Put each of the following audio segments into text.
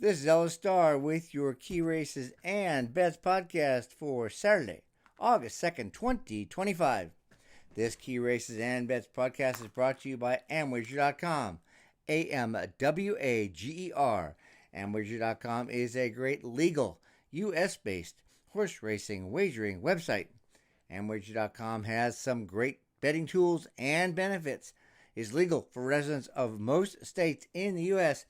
This is Ella Star with your Key Races and Bets podcast for Saturday, August 2nd, 2025. This Key Races and Bets podcast is brought to you by Amwager.com, AMWAGER. Amwager.com is a great legal, U.S.-based horse racing wagering website. Amwager.com has some great betting tools and benefits. Is legal for residents of most states in the U.S.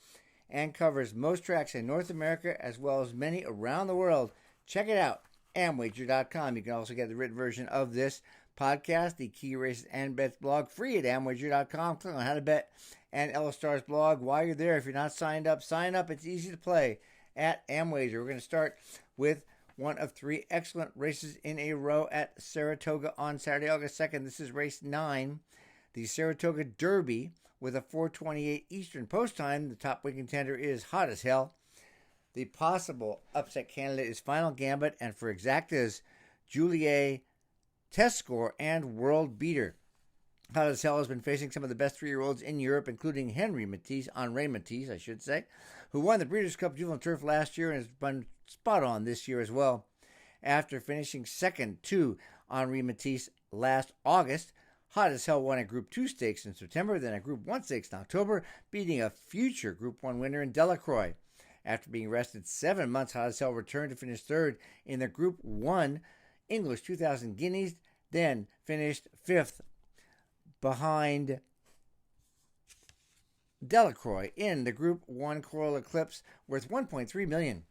and covers most tracks in North America as well as many around the world. Check it out, Amwager.com. You can also get the written version of this podcast, the Key Races and Bets blog, free at Amwager.com. Click on How to Bet and Ella Star's blog. While you're there, if you're not signed up, sign up. It's easy to play at Amwager. We're going to start with one of three excellent races in a row at Saratoga on Saturday, August 2nd. This is race 9, the Saratoga Derby, with a 4:28 Eastern post time. The top win contender is Hot as Hell. The possible upset candidate is Final Gambit, and for exactas, Julie Test Score and World Beater. Hot as Hell has been facing some of the best 3-year-olds in Europe, including Henry Matisse, who won the Breeders' Cup Juvenile Turf last year and has been spot on this year as well. After finishing second to Henri Matisse last August, Hot as Hell won a Group 2 stakes in September, then a Group 1 stakes in October, beating a future Group 1 winner in Delacroix. After being rested 7 months, Hot as Hell returned to finish third in the Group 1 English 2000 Guineas, then finished 5th behind Delacroix in the Group 1 Coral Eclipse, worth $1.3 million.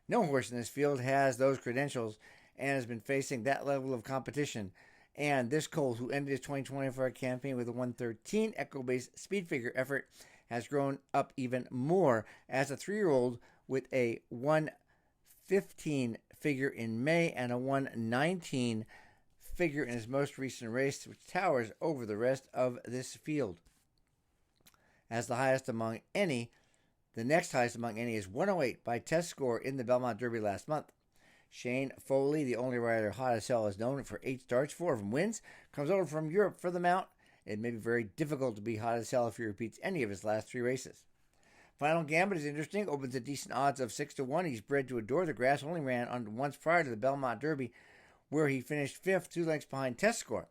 No horse in this field has those credentials and has been facing that level of competition. And this colt, who ended his 2024 campaign with a 113 echo-based speed figure effort, has grown up even more as a 3-year-old with a 115 figure in May and a 119 figure in his most recent race, which towers over the rest of this field. As the highest among any, the next highest among any is 108 by Test Score in the Belmont Derby last month. Shane Foley, the only rider Hot as Hell is known for 8 starts, 4 of them wins, comes over from Europe for the mount. It may be very difficult to be Hot as Hell if he repeats any of his last 3 races. Final Gambit is interesting, opens at decent odds of 6-1. He's bred to adore the grass, only ran on once prior to the Belmont Derby, where he finished 5th, 2 lengths behind Test Score.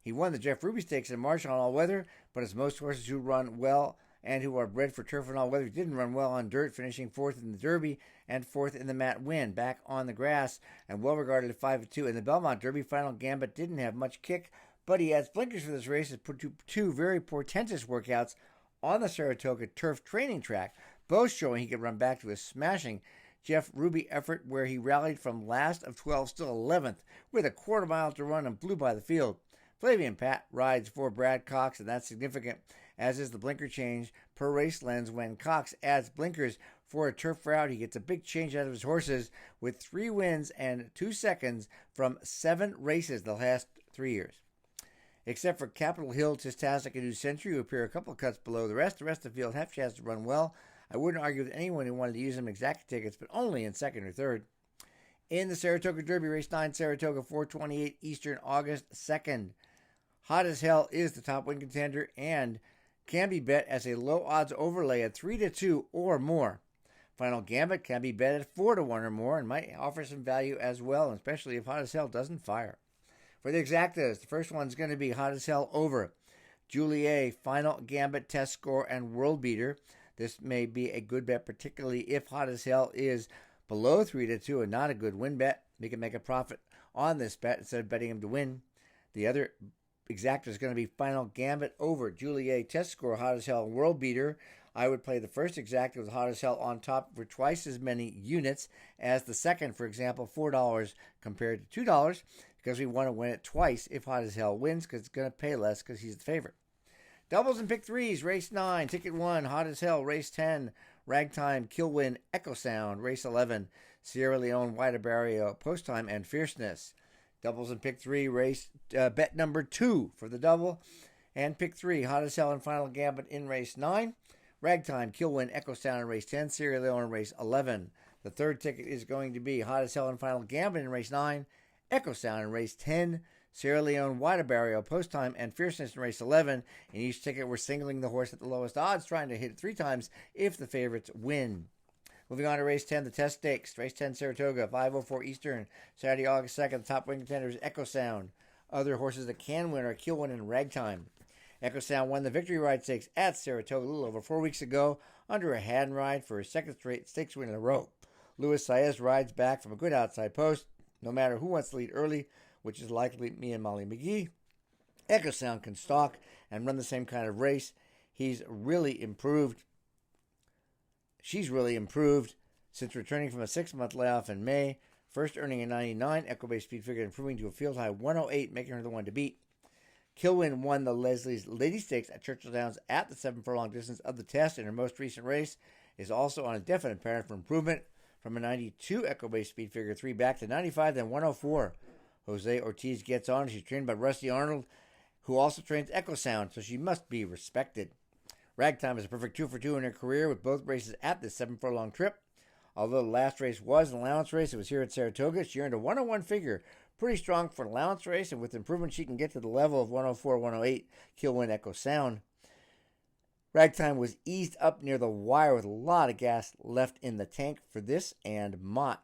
He won the Jeff Ruby Stakes in March on all weather, but as most horses who run well and who are bred for turf and all weather didn't run well on dirt, finishing 4th in the Derby and 4th in the Mat Win. Back on the grass and well regarded at 5-2 in the Belmont Derby, Final Gambit didn't have much kick, but he adds blinkers for this race and put 2 very portentous workouts on the Saratoga turf training track, both showing he could run back to a smashing Jeff Ruby effort where he rallied from last of 12, still 11th, with a quarter mile to run and blew by the field. Flavian Pat rides for Brad Cox, and that's significant, as is the blinker change per race lens. When Cox adds blinkers for a turf route, he gets a big change out of his horses with 3 wins and 2 seconds from 7 races the last 3 years. Except for Capitol Hill, Tistastic, and New Century, who appear a couple of cuts below the rest of the field have a chance to run well. I wouldn't argue with anyone who wanted to use them exact tickets, but only in 2nd or 3rd. In the Saratoga Derby, race 9, Saratoga, 4:28 Eastern, August 2nd. Hot as Hell is the top win contender and can be bet as a low odds overlay at 3-2 or more. Final Gambit can be bet at 4-1 or more and might offer some value as well, especially if Hot as Hell doesn't fire. For the exactas, the first one's going to be Hot as Hell over Julie, Final Gambit, Test Score, and World Beater. This may be a good bet, particularly if Hot as Hell is below 3-2 and not a good win bet. We can make a profit on this bet instead of betting him to win. The other exacta is going to be Final Gambit over Julie, Test Score, Hot as Hell, World Beater. I would play the first exacta with Hot as Hell on top for twice as many units as the second, for example, $4 compared to $2, because we want to win it twice if Hot as Hell wins, because it's going to pay less because he's the favorite. Doubles and pick threes, race 9, ticket 1, Hot as Hell, race 10, Ragtime, Killwin, Echo Sound, race 11, Sierra Leone, Wide Barrio, Post Time, and Fierceness. Doubles and pick 3, race bet number 2 for the double, and pick 3, Hot as Hell and Final Gambit in race 9, Ragtime, Killwin, Echo Sound in race 10, Sierra Leone in race 11. The third ticket is going to be Hot as Hell and Final Gambit in race 9, Echo Sound in race 10, Sierra Leone, Wide Barrio, Post Time, and Fierceness in race 11. In each ticket, we're singling the horse at the lowest odds, trying to hit it 3 times if the favorites win. Moving on to race 10, the Test Stakes. Race 10, Saratoga, 5:04 Eastern, Saturday, August 2nd. The top wing contender is Echo Sound. Other horses that can win are Kilwin and Ragtime. Echo Sound won the Victory Ride Stakes at Saratoga a little over 4 weeks ago under a hand ride for his second straight stakes win in a row. Luis Saez rides back from a good outside post, no matter who wants to lead early, which is likely me and Molly McGee. Echo Sound can stalk and run the same kind of race. She's really improved since returning from a 6-month layoff in May. First earning a 99, Echo-based speed figure improving to a field high 108, making her the one to beat. Kilwin won the Leslie's Lady Stakes at Churchill Downs at the 7 furlong distance of the test in her most recent race, is also on a definite pattern for improvement from a 92 Echo-based speed figure 3 back to 95, then 104. Jose Ortiz gets on. She's trained by Rusty Arnold, who also trains Echo Sound, so she must be respected. Ragtime is a perfect 2 for 2 in her career with both races at this 7 furlong trip. Although the last race was an allowance race, it was here at Saratoga. She earned a 101 figure. Pretty strong for an allowance race, and with improvement she can get to the level of 104, 108, Kilwin Echo Sound. Ragtime was eased up near the wire with a lot of gas left in the tank for this, and Mott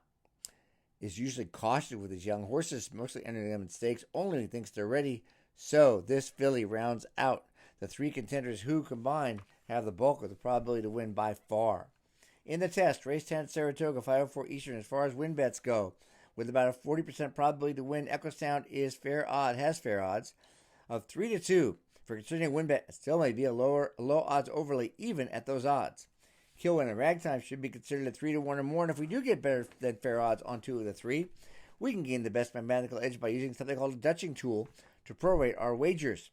is usually cautious with his young horses, mostly entering them in stakes, only when he thinks they're ready. So this filly rounds out the 3 contenders who combined have the bulk of the probability to win by far. In the test, race 10 Saratoga, 5:04 Eastern, as far as win bets go, with about a 40% probability to win, Echo Sound has fair odds of 3-2. For considering win bet, it still may be a low odds overlay even at those odds. Kilwin and Ragtime should be considered a 3-1 or more, and if we do get better than fair odds on 2 of the 3, we can gain the best mathematical edge by using something called a Dutching tool to prorate our wagers.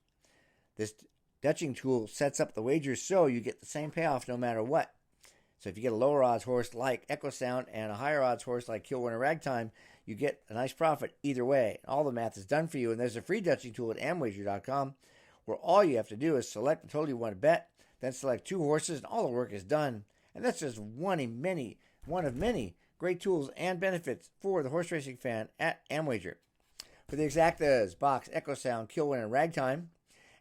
This Dutching tool sets up the wagers so you get the same payoff no matter what. So if you get a lower odds horse like Echo Sound and a higher odds horse like Kilwin or Ragtime, you get a nice profit either way. All the math is done for you, and there's a free Dutching tool at amwager.com where all you have to do is select the total you want to bet, then select 2 horses, and all the work is done. And that's just one of many great tools and benefits for the horse racing fan at Amwager. For the exactas, box Echo Sound, Kilwin, and Ragtime,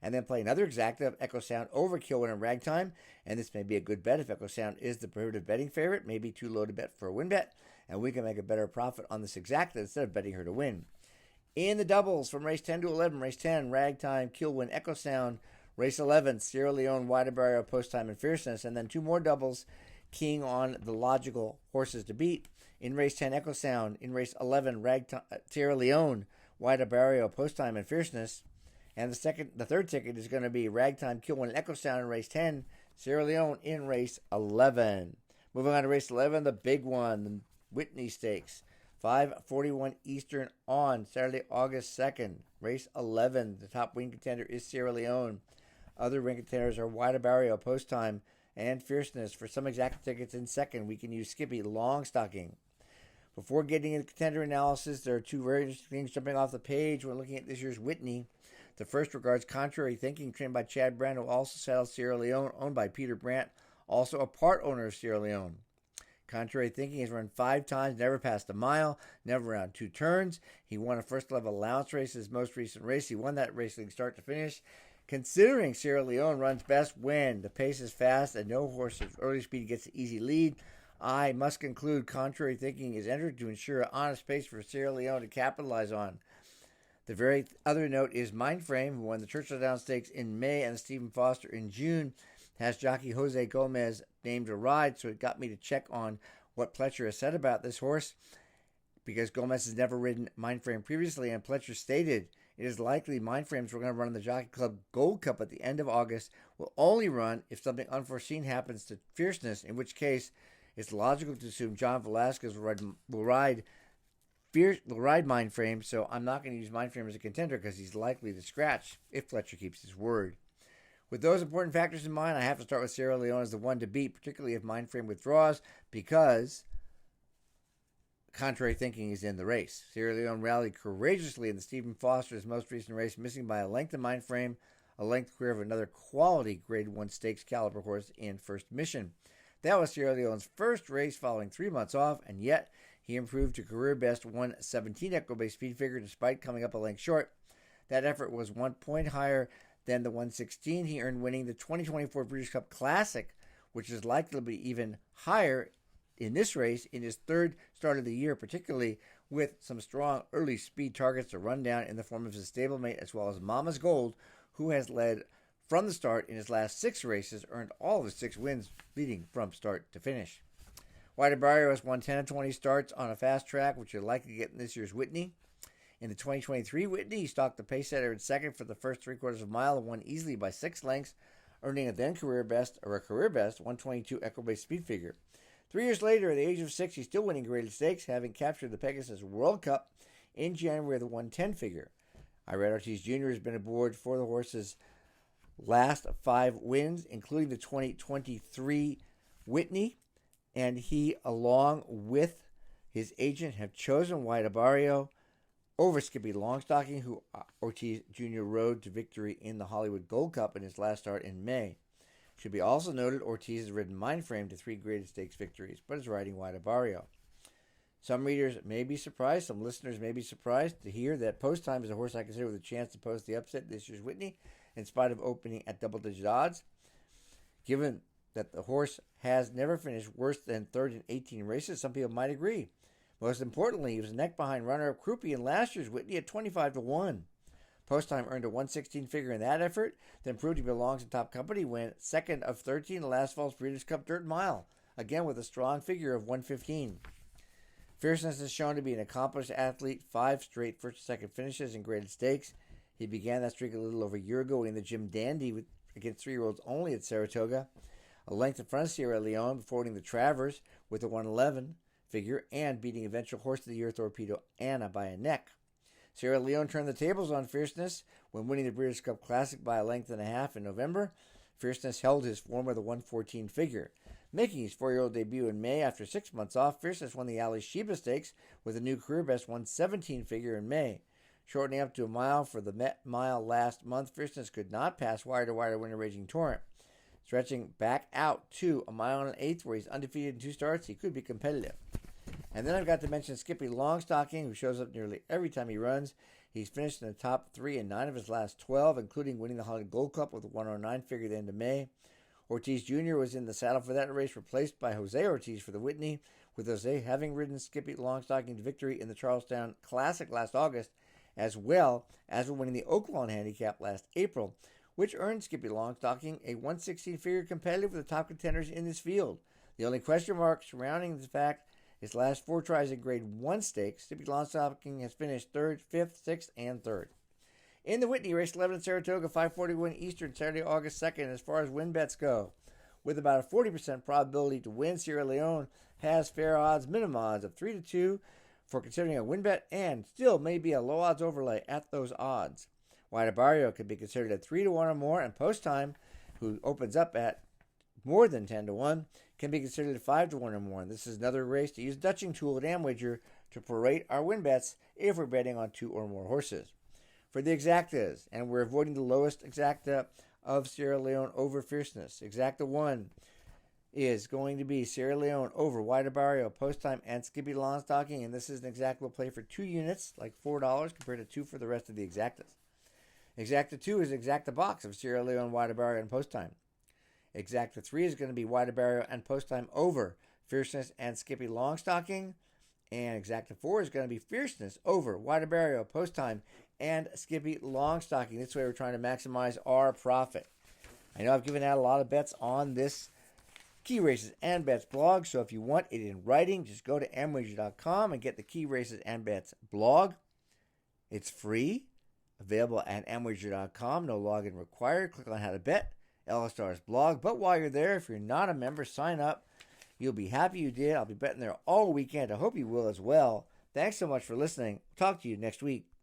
and then play another exacta of Echo Sound over Kilwin and Ragtime. And this may be a good bet if Echo Sound is the prohibitive betting favorite, maybe too low to bet for a win bet, and we can make a better profit on this exacta instead of betting her to win. In the doubles from race 10 to 11, race 10, Ragtime, Kilwin, Echo Sound, race 11, Sierra Leone, Wide Barrier, Post Time, and Fierceness, and then 2 more doubles, keying on the logical horses to beat. In race 10, Echo Sound, in race 11, Sierra Leone, Wide Barrier, Post Time, and Fierceness. And the third ticket is going to be Ragtime, Kilwin, and Echo Sound in race 10, Sierra Leone in race 11. Moving on to race 11, the big one, the Whitney Stakes. 5:41 Eastern on Saturday, August 2nd. Race 11, the top wing contender is Sierra Leone. Other wing contenders are Wide Barrier, Post Time, and Fierceness. For some exact tickets in second, we can use Skippy Long Stocking. Before getting into contender analysis, there are 2 very interesting things jumping off the page when looking at this year's Whitney. The first regards Contrary Thinking, trained by Chad Brand, who also saddles Sierra Leone, owned by Peter Brandt, also a part owner of Sierra Leone. Contrary Thinking has run 5 times, never passed a mile, never around 2 turns. He won a first level allowance race, his most recent race. He won that race start to finish. Considering Sierra Leone runs best when the pace is fast and no horse of early speed gets an easy lead, I must conclude Contrary Thinking is entered to ensure an honest pace for Sierra Leone to capitalize on. The very other note is Mindframe, who won the Churchill Downs Stakes in May and Stephen Foster in June, has jockey Jose Gomez named a ride, so it got me to check on what Pletcher has said about this horse, because Gomez has never ridden Mindframe previously, and Pletcher stated it is likely Mindframes we're going to run in the Jockey Club Gold Cup at the end of August will only run if something unforeseen happens to Fierceness, in which case it's logical to assume John Velasquez will ride Mindframe, so I'm not going to use Mindframe as a contender because he's likely to scratch if Fletcher keeps his word. With those important factors in mind, I have to start with Sierra Leone as the one to beat, particularly if Mindframe withdraws, because Contrary Thinking is in the race. Sierra Leone rallied courageously in the Stephen Foster's most recent race, missing by a length of Mindframe, a length clear of another quality Grade 1 Stakes caliber horse in First Mission. That was Sierra Leone's first race following 3 months off, and yet he improved to career best 117 Echo-based speed figure despite coming up a length short. That effort was 1 point higher than the 116 he earned winning the 2024 British Cup Classic, which is likely to be even higher in this race in his third start of the year, particularly with some strong early speed targets to run down in the form of his stablemate as well as Mama's Gold, who has led from the start in his last 6 races, earned all of his 6 wins leading from start to finish. White Barrio has won 10 of 20 starts on a fast track, which you'll likely get in this year's Whitney. In the 2023 Whitney, he stalked the pace setter in second for the first 3/4 of a mile and won easily by 6 lengths, earning a then career best 122 equibase speed figure. 3 years later, at the age of 6, he's still winning graded stakes, having captured the Pegasus World Cup in January of the 110 figure. Irad Ortiz Jr. has been aboard for the horse's last 5 wins, including the 2023 Whitney, and he, along with his agent, have chosen White Barrio over Skippy Longstocking, who Ortiz Jr. rode to victory in the Hollywood Gold Cup in his last start in May. Should be also noted Ortiz has ridden Mindframe to 3 graded stakes victories, but is riding White Barrio. Some readers may be surprised, some listeners may be surprised to hear that Post Time is a horse I consider with a chance to post the upset this year's Whitney, in spite of opening at double-digit odds. Given that the horse has never finished worse than third in 18 races, some people might agree. Most importantly, he was neck behind runner-up Krupe in last year's Whitney at 25-1. Post Time earned a 116 figure in that effort, then proved he belongs in top company, went second of 13 in last fall's Breeders' Cup Dirt Mile, again with a strong figure of 115. Fierceness is shown to be an accomplished athlete, 5 straight first and second finishes in graded stakes. He began that streak a little over a year ago winning the Jim Dandy against 3-year-olds only at Saratoga, a length in front of Sierra Leone before winning the Travers with a 111 figure and beating eventual Horse of the Year Torpedo Anna by a neck. Sierra Leone turned the tables on Fierceness when winning the Breeders' Cup Classic by a length and a half in November. Fierceness held his form with a 114 figure. Making his 4-year-old debut in May after 6 months off, Fierceness won the Ali Sheba Stakes with a new career best 117 figure in May. Shortening up to a mile for the Met Mile last month, Fierceness could not pass wire-to-wire winner Raging Torrent. Stretching back out to a mile and an eighth where he's undefeated in 2 starts, he could be competitive. And then I've got to mention Skippy Longstocking, who shows up nearly every time he runs. He's finished in the top 3 in 9 of his last 12, including winning the Hollywood Gold Cup with a 109 figure at the end of May. Ortiz Jr. was in the saddle for that race, replaced by Jose Ortiz for the Whitney, with Jose having ridden Skippy Longstocking to victory in the Charlestown Classic last August, as well as winning the Oaklawn Handicap last April, which earned Skippy Longstocking a 116 figure competitive with the top contenders in this field. The only question mark surrounding the fact his last 4 tries in Grade 1 stakes, Skippy Longstocking has finished 3rd, 5th, 6th, and 3rd. In the Whitney, race 11 at Saratoga, 5:41 Eastern, Saturday, August 2nd, as far as win bets go. With about a 40% probability to win, Sierra Leone has fair odds, minimum odds of 3-2 for considering a win bet, and still may be a low odds overlay at those odds. White Barrio could be considered at 3-1 or more, and Post Time, who opens up at more than 10-1, can be considered at 5-1 or more. This is another race to use Dutching tool at Amwager to prorate our win bets if we're betting on 2 or more horses. For the exactas, and we're avoiding the lowest exacta of Sierra Leone over Fierceness. Exacta 1 is going to be Sierra Leone over White Barrio, Post Time, and Skippy Longstocking, and this is an exacta we'll play for 2 units, like $4, compared to 2 for the rest of the exactas. Exacta 2 is exacta box of Sierra Leone, White Barrio, and Post Time. Exacta 3 is going to be White Barrio and Post Time over Fierceness and Skippy Longstocking. And Exacta 4 is going to be Fierceness over White Barrio, Post Time, and Skippy Longstocking. This way we're trying to maximize our profit. I know I've given out a lot of bets on this Key Races and Bets blog, so if you want it in writing, just go to amwager.com and get the Key Races and Bets blog. It's free, available at amwager.com, no login required. Click on How to Bet, LSR's blog. But while you're there, if you're not a member, sign up. You'll be happy you did. I'll be betting there all weekend. I hope you will as well. Thanks so much for listening. Talk to you next week.